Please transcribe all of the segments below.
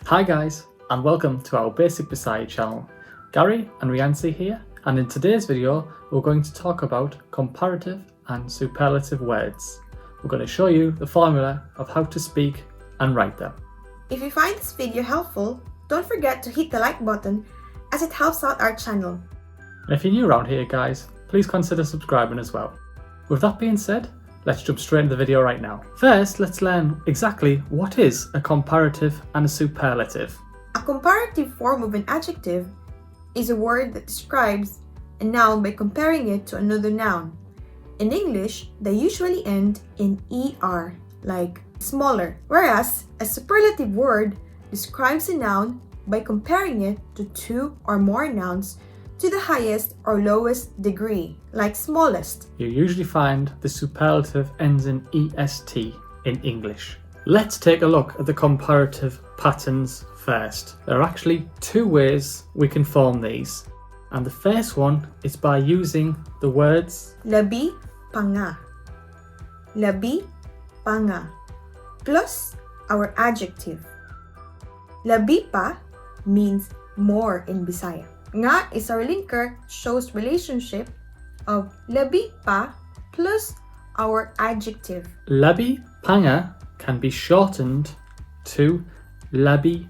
Hi guys, and welcome to our Basic Bisaya channel. Gary and Riansi here, and in today's video we're going to talk about comparative and superlative words. We're going to show you the formula of how to speak and write them. If you find this video helpful, don't forget to hit the like button as it helps out our channel. And if you're new around here guys, please consider subscribing as well. With that being said, let's jump straight into the video right now. First, let's learn exactly what is a comparative and a superlative. A comparative form of an adjective is a word that describes a noun by comparing it to another noun. In English, they usually end in ER, like smaller, whereas a superlative word describes a noun by comparing it to two or more nouns to the highest or lowest degree, like smallest. You usually find the superlative ends in EST in English. Let's take a look at the comparative patterns first. There are actually two ways we can form these. And the first one is by using the words Labi pa nga. Labi pa nga. Plus our adjective. Labi pa means more in Bisaya. Nga is our linker, shows relationship of labi pa plus our adjective. Labi panga can be shortened to labi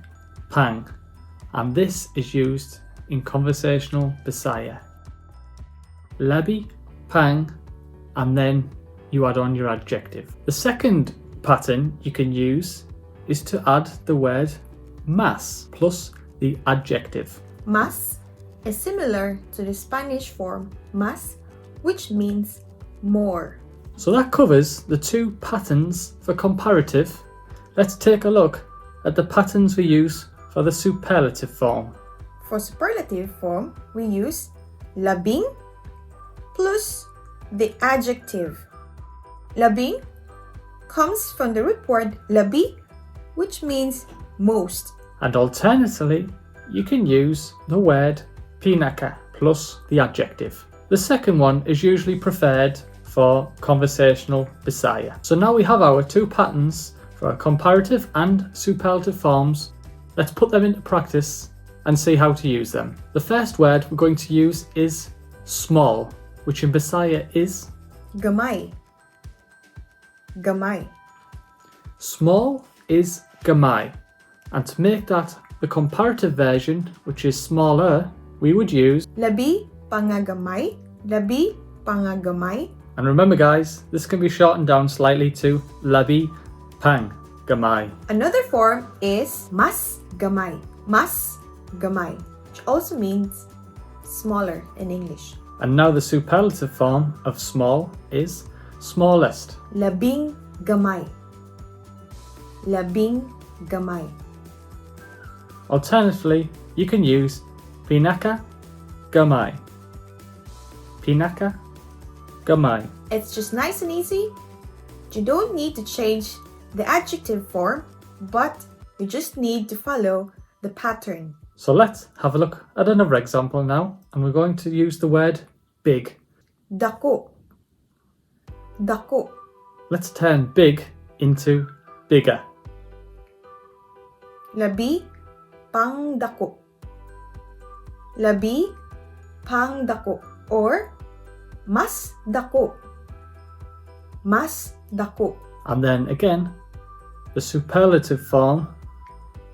pang, and this is used in conversational Bisaya. Labi pang, and then you add on your adjective. The second pattern you can use is to add the word más plus the adjective. Más is similar to the Spanish form más, which means more. So that covers the two patterns for comparative. Let's take a look at the patterns we use for the superlative form. For superlative form, we use labing plus the adjective. Labing comes from the root word labi, which means most. And alternatively, you can use the word pinaka plus the adjective. The second one is usually preferred for conversational Bisaya. So now we have our two patterns for our comparative and superlative forms. Let's put them into practice and see how to use them. The first word we're going to use is small, which in Bisaya is gamay. Gamay. Small is gamay, and to make that the comparative version, which is smaller, we would use labi pa nga gamay. Labi pa nga gamay. And remember guys, this can be shortened down slightly to labi pang gamay. Another form is mas gamay. Mas gamay, which also means smaller in English. And now the superlative form of small is smallest. Labing gamay. Labing gamay. Alternatively, you can use pinaka gamay. Pinaka gamay. It's just nice and easy. You don't need to change the adjective form, but you just need to follow the pattern. So let's have a look at another example now, and we're going to use the word big. Dako. Dako. Let's turn big into bigger. Labi pang dako. Labi pang dako. Or mas dako. Mas dako. And then again, the superlative form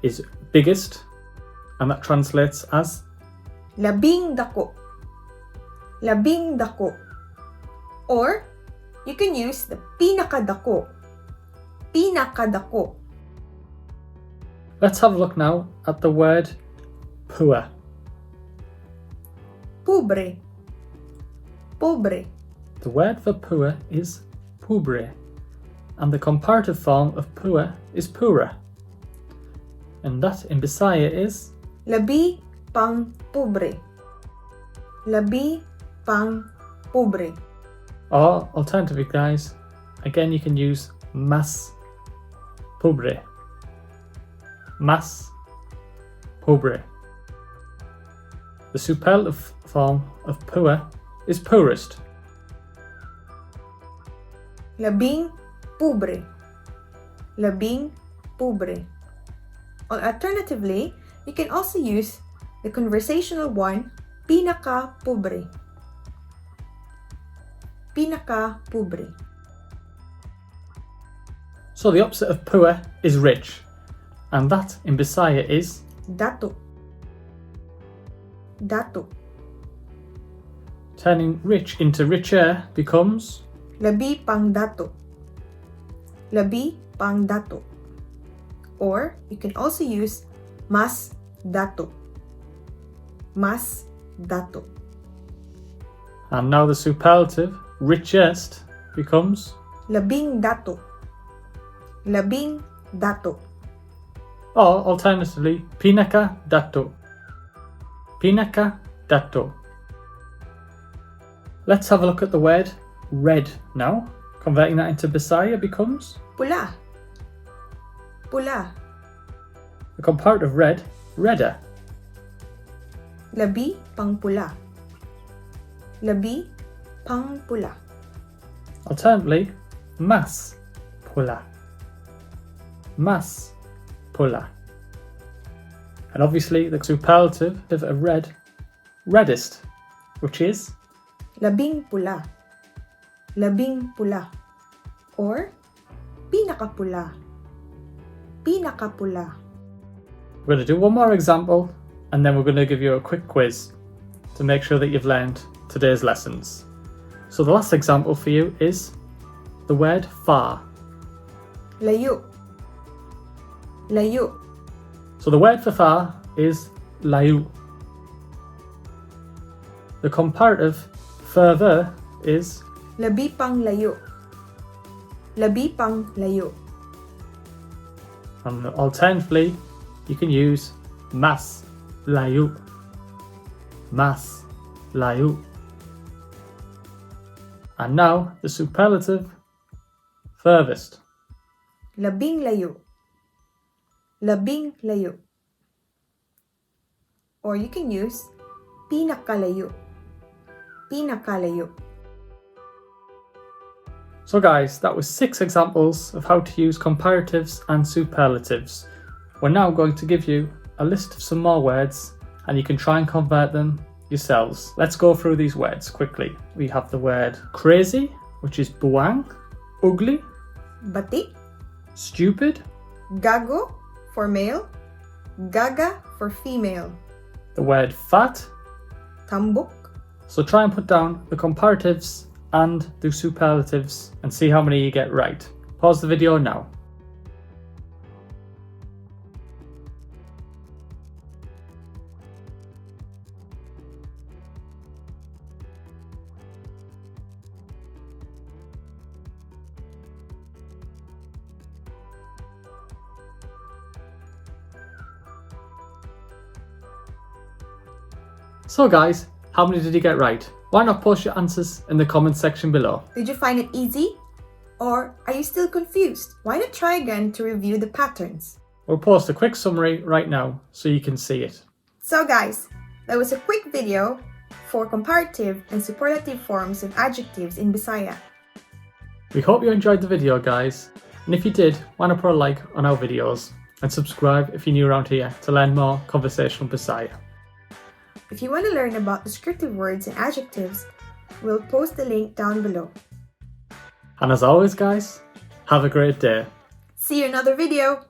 is biggest, and that translates as labing dako. Labing dako. Or you can use the pinakadako. Pinakadako. Let's have a look now at the word poor. Pobre. Pobre. The word for poor is pobre, and the comparative form of poor is pura. And that in Bisaya is labi pang pobre. Labi pang pobre. Or alternatively guys, again you can use mas pobre. Mas pobre. The superlative form of poor is poorest. Labing pobre. Labing pobre. Or alternatively, you can also use the conversational one, pinaka-pobre. Pinaka-pobre. So the opposite of poor is rich, and that in Bisaya is Dato. Dato. turning rich into richer becomes Labi pang dato. Labi pang dato. Or you can also use mas dato. Mas dato. and now the superlative richest becomes Labing dato. Labing dato. or alternatively pinaka dato. Pinaka dato. Let's have a look at the word red now. Converting that into Bisaya becomes Pula. Pula. the comparative red, redder. Labi pang pula. Labi pang pula. Alternatively, mas pula. Mas pula. And obviously the superlative of red, reddest, which is Labing pula. Labing pula. Or pinakapula. Pinakapula. we're going to do one more example and then we're going to give you a quick quiz to make sure that you've learned today's lessons. So the last example for you is the word far. Layo. Layo. So the word for far is layu. The comparative further is Labi pang layo. Labi pang layo. and alternatively you can use mas layu. Mas layu. And now the superlative furthest. Labing layo. Labing layo. Or you can use pinakalayo. Pinakalayo. So guys, that was 6 examples of how to use comparatives and superlatives. We're now going to give you a list of some more words and you can try and convert them yourselves. Let's go through these words quickly. We have the word crazy, which is buang, ugly, Bati. stupid, Gago for male. Gaga for female. the word fat. Tambok. So try and put down the comparatives and the superlatives and see how many you get right. Pause the video now. So guys, how many did you get right? Why not post your answers in the comment section below? Did you find it easy? Or are you still confused? Why not try again to review the patterns? We'll post a quick summary right now so you can see it. So guys, that was a quick video for comparative and superlative forms of adjectives in Bisaya. We hope you enjoyed the video guys, and if you did, why not put a like on our videos and subscribe if you're new around here to learn more conversational Bisaya. If you want to learn about descriptive words and adjectives, we'll post the link down below. And as always guys, have a great day. See you in another video!